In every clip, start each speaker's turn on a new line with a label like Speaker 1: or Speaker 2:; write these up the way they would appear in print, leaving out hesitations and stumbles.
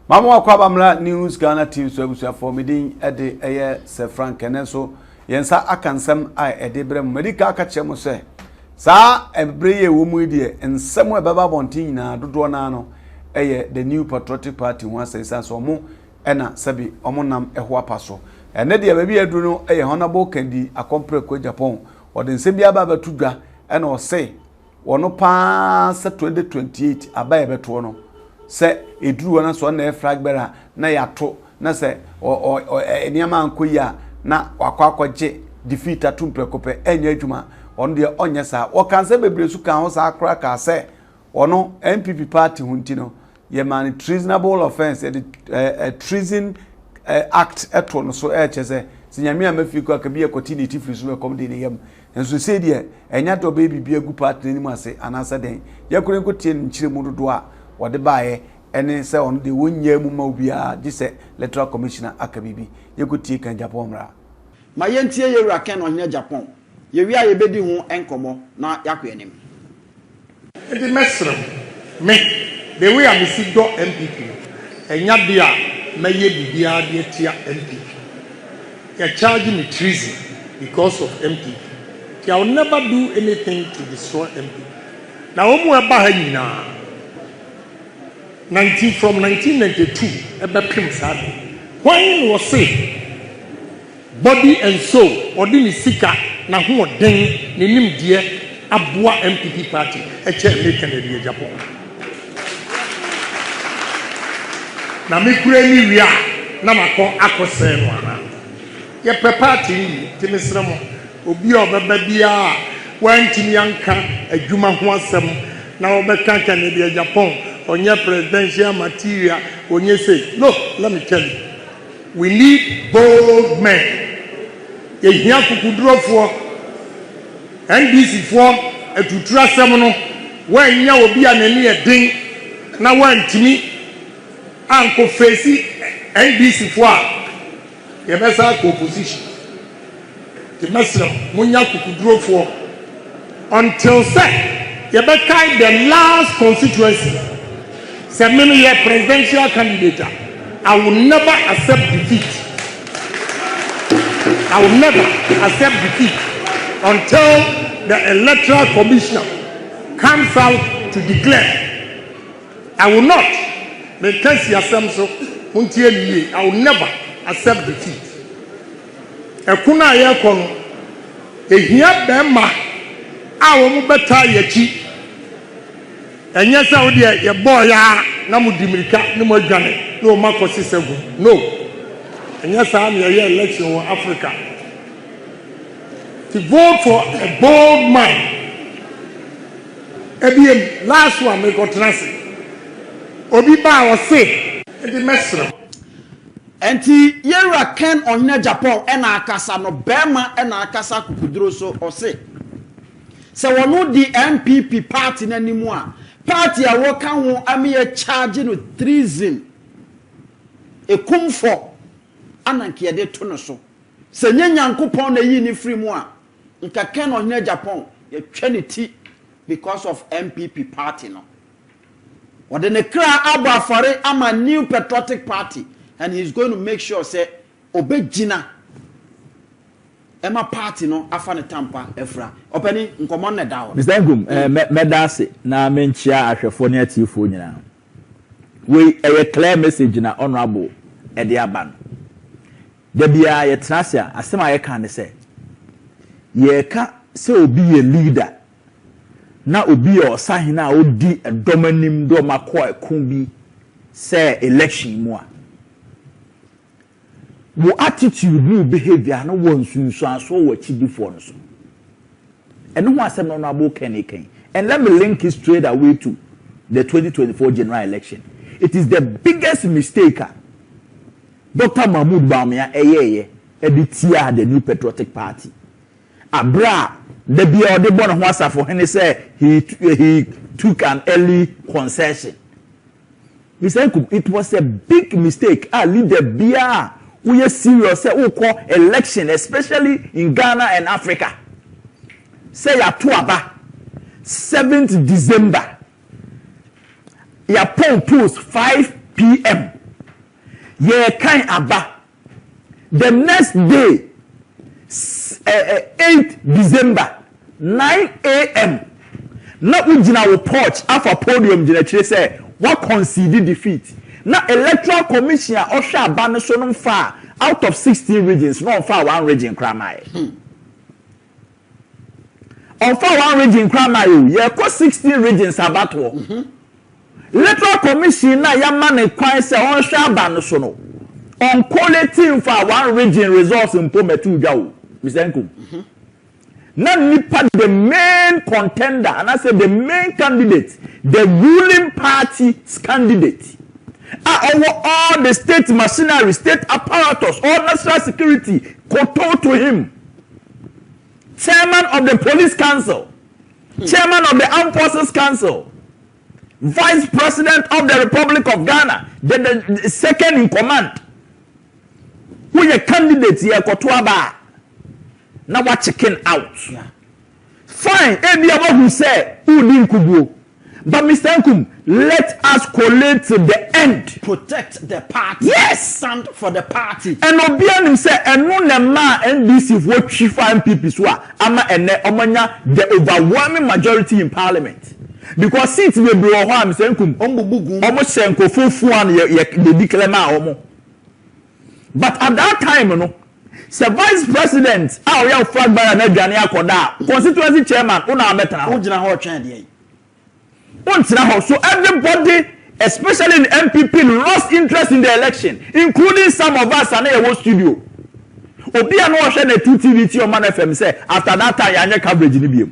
Speaker 1: Mama Akwabamla News Ghana TV so abusia for meeting ede eye se Frank Kenenso yensa akansam ai ede brem medical aka chemo se sa ebreye wo mu die ensem ebeba bontin na dodo na no eye the new patriotic party won say so mo ena sabi omonam eho apaso ene de ba bi aduru no eye honorable kandi akompre ko Agyapong ode nsem bia ba batudwa ena o say wono pa se 2028 abaye beto no se eduru na so na fragbera na yato na se eniama ankoya na wakwakwaje defeat atumprekope enya adwuma on de onye sa wo kan se bebresu kan ho sa akra ka se ono MPP party hunti no ye man treasonable offense treason act eto no so chese sinyame amafi ko akabi ekoti tifri so kom de ne yam enso se de enya to baby bi agu party ni mu ase anasa den ye kure nkotie nchire mu dodo a wode baaye ene se on de wonya mu ma obia gise electoral commissioner akabibi ye kotie kan Agyapong mra
Speaker 2: ma yentie ye wura ken on Agyapong ye wi a ye bedi hu enkomo na yakọ enim
Speaker 3: the mesro me the way am si do MPP enya dia meye bibia de tia MPP they charge me treason because of MPP I will never do anything to destroy MPP now omu eba ha nyina 1992 ebe pim sad when was say body and soul odini sika na ho den nenim die aboa MPP party eche make na die Agyapong na me kura ni wi a na makọ akose no ana ye party ti mesremo obi obeba bia wantimi anka adwuma ho asem na obeka kan na die Agyapong onye presidential material onye say look let me tell you we need bold men ehia kukudrofo NDC for etutura sem no wanya obi anani edin na wantimi anko face NDC for ye besa ko opposition the mesra munya kukudrofo until say ye be kind the last constituency say me ye presidential candidate I will never accept defeat I will never accept defeat until the electoral commissioner comes out to declare. I will not make I will never accept defeat. Ekuna yekono ehia bema awo mu beta yechi enye sa wo de ye boy ya na mu dimirika ni mo adwane no makosi segu no enye sa na ye election in Africa to vote for a bold man. Ebiem last one me got transi. Obi ba was say the mesra.
Speaker 2: Enti yera ken on Agyapong ena akasa no bema ena akasa kukuduro so o say. Se wono di MPP party nanimu a party a wo kan ho ame charge no treason. Ekumfo ananke de to no so. Se nyanyankopon na yi ni free mu a nka ken on Agyapong ye twenty because of MPP party no wode ne kra abafare ama new patriotic party and he's going to make sure say obegina ema party no afa ne tampa efra openi nkomo ne dawo
Speaker 4: Mr. Ngum medase na menchia ahwefo ne atifo nyina we a clear message na honorable ede aban da bia ye trasia asema ye kan se ye ka se obi ye leader na obi o sahina odi edomanim do makọ ekun bi se election mu a wo attitude ni behavior no won sunsu aso wo chibifo no so eno ho asem no abo ken and let me link it straight away to the 2024 general election. It is the biggest mistake Dr. Mahmoud Bawumia editia the new patriotic party abra the bia de bon ho asafo he say he took an early concession. It was a big mistake. Leader bia we are serious say we call election especially in Ghana and Africa. Say ya to aba 7th December. Ya post 5 p.m. ye kind aba. The next day, 8 December, 9 a.m. Now we jina our porch after podium jina chile say what conceded defeat. Now electoral commission osha ban so no far out of 16 regions, no far one region kramai. On far one region kramai, ye ko 16 regions abatwo. Electoral commission na yamane kwan say osha ban so no. On quality for one region results in Pometu Jau, Mr. Nkum. Now, the main contender, and I said the main candidate, the ruling party's candidate, over all the state machinery, state apparatus, all national security, kowtow to him. Chairman of the Police Council, Chairman of the Armed Forces Council, Vice President of the Republic of Ghana, the second in command. Who your candidate here kotwaba now what chicken out. Yeah. Fine, everyone who say who didn't kubo. But Mr. Nkum, let us collate to the end. Protect the party. Yes, stand for the party. And Obianim say and no ma NDC what chief MPP so ama ene omanya the overwhelming majority in parliament. Because seats we blow home Mr. Nkum ombubugu almost senko fufu an ye declare ma omo. But at that time, you know, the vice president, our flag bearer, na Ghana akoda, constituency chairman, una metana. So everybody, especially in MPP, lost interest in the election, including some of us and our studio. Obi anu share the 2TV on Man FM say after that time yanya coverage ni biam.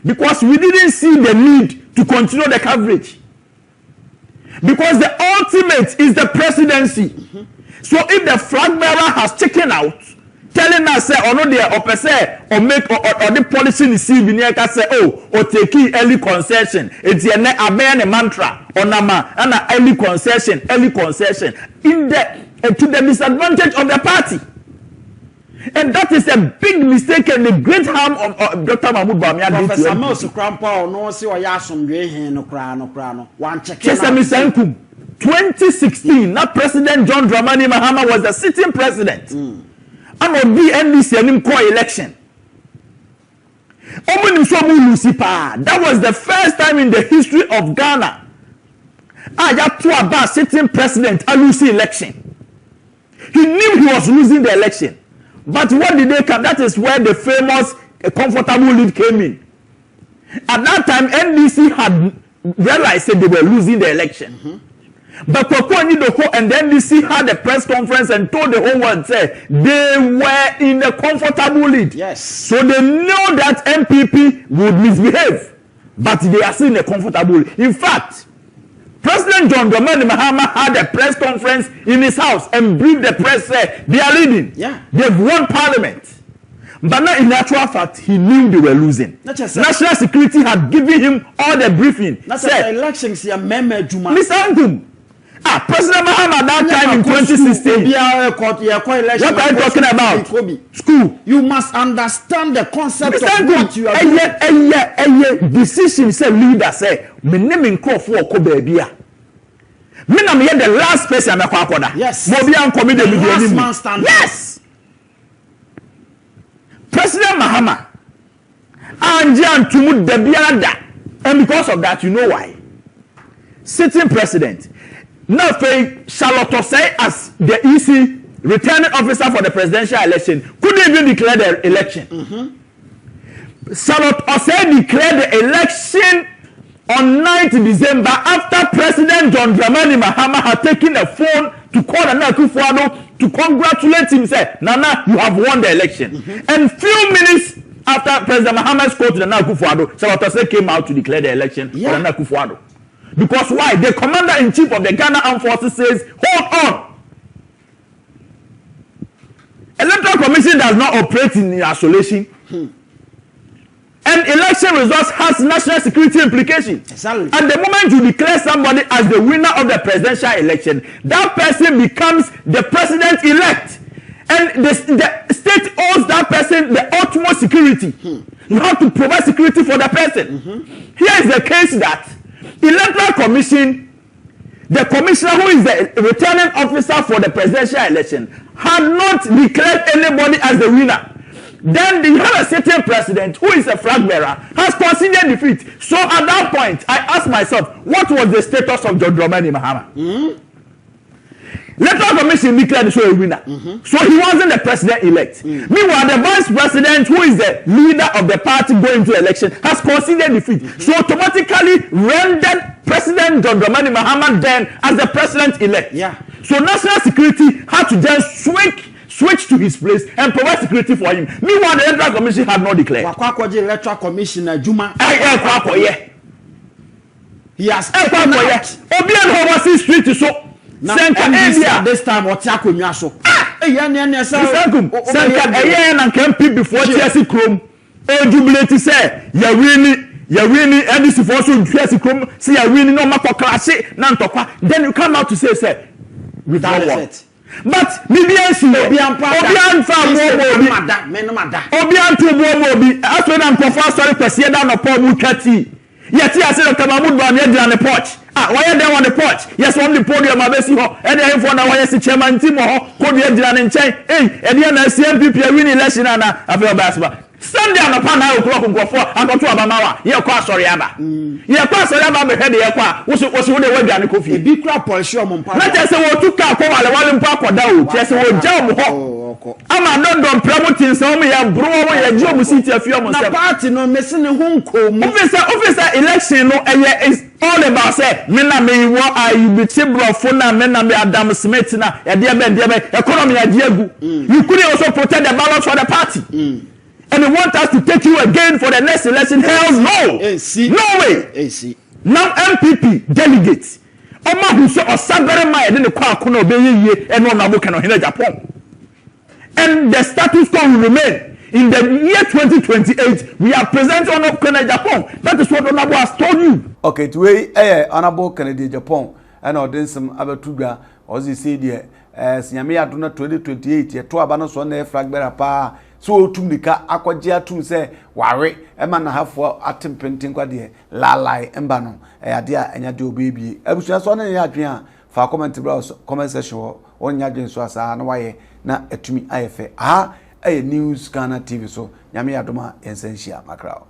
Speaker 4: Because we didn't see the need to continue the coverage. Because the ultimate is the presidency. So if the flag bearer has taken out, telling us say or no there or say or make or the policy receive in here say or take early concession, it's a mantra or nama and early concession in the to the disadvantage of the party. And that is a big mistake and a great harm of Dr. Mahmoud Bawumia. Professor Mills Krampa no see or yasum no krano. One check. Mr. Nkum. 2016, now President John Dramani Mahama was the sitting president. And on the NDC and election. That was the first time in the history of Ghana. Agyapong sitting president, alusi election. He knew he was losing the election. But what did they come? That is where the famous comfortable lead came in. At that time, NDC had realized that they were losing the election. But and then NDC had a press conference and told the whole world, say they were in a comfortable lead. Yes. So they know that MPP would misbehave, but they are still in a comfortable lead. In fact, President John Dramani Mahama had a press conference in his house and briefed the press, say they are leading. Yeah. They've won parliament. But now, in actual fact, he knew they were losing. National security had given him all the briefing. That's the elections. Mr. Nkum, President Mahama at that time in 2016. What are you talking about? School. You must understand the concept of what you are doing. A decision say leader say me name in call for Kobebia. Me na me the last person me kwa akoda. Yes. Yes. President Mahama Anjan Tumu Debiada. And because of that, you know why? Sitting president. Now, Charlotte say as the EC returning officer for the presidential election couldn't even declare the election. Charlotte Osei declared the election on 9th December after President John Dramani Mahama had taken a phone to call Nana Akufo-Addo to congratulate him, say, Nana, you have won the election. And few minutes after President Mahama spoke to Nana Akufo-Addo, Charlotte Osei came out to declare the election for Nana Akufo-Addo. Because why? The commander-in-chief of the Ghana Armed Forces says, hold on. Electoral Commission does not operate in isolation. And election results has national security implications. Exactly. At the moment you declare somebody as the winner of the presidential election, that person becomes the president-elect. And the state owes that person the utmost security. You have to provide security for the person. Here is the case that Electoral Commission the commissioner who is the returning officer for the presidential election had not declared anybody as the winner. Then you have a sitting president who is a flag bearer has conceded defeat. So at that point, I asked myself, what was the status of John Dramani Mahama? Electoral Commission declared the a winner. So he wasn't the president-elect. Meanwhile, the vice president, who is the leader of the party going to election, has conceded defeat. So automatically rendered President John Dramani Mahama then as the president-elect.
Speaker 2: Yeah.
Speaker 4: So national security had to then switch to his place and provide security for him. Meanwhile, the Electoral Commission had not declared.
Speaker 2: Wakwakoje Electoral Commissioner Juma. He has taken out.
Speaker 4: Obian Hobasi Street so.
Speaker 2: This time what's happening so?
Speaker 4: Senka and can be before Chelsea Chrome. Jubilate say, you're winning, and this is also Chelsea Chrome. See, you're winning no matter class. Then you come out to say, without it. But maybe I see Obian to Bobi. After I'm confessed, sorry, President of Paul Mukati. Yet, I said, Kamamud Bamia on the porch. Why are they on the porch? Yes, on the podium, I see her. And then for now, I see Chairman Timo, could be a and chain. Hey, and then I see MPP winning election and I feel basketball. Sunday on the pan, I will go for and go to Abamawa. You're quite sorry, Abba. You're quite sorry about the head of your car. What's the way Ghana coffee? Big crap, or sure, Montpellier. Let us say, what took out for the one in Park or down. Just a job. I'm a London promoting some of your bro, your job city of your party, no missing a home. Officer election is all about say, Mena may what I be Tibro, Funa, Mena me Adam Smith, a dear man, economy, a Diego. You could also protect the balance for the party. And they want us to take you again for the next election. Hell no! No way! Now MPP delegates. Oma who saw a Sabere Maya then the Kwakumanu obey and one Agyapong in Agyapong. And the status quo will remain. In the year 2028, we are present on Agyapong. That is what Onabo has told you.
Speaker 1: Okay, to way Honorable Kennedy Agyapong and Odensum Abatuga, as you say, dear, as Yamia Duna 2028, your 2 abanos on the flag bearer pa. So tumika akwagye atum se ware ema na hafo atem pentin kwade lalai embano ade a enya de obebie abusua so na ya adwen a fa comment browse comment section onya adwen so asa na waye na atumi ayefe news Ghana TV so nyame adoma ensenhia makrao.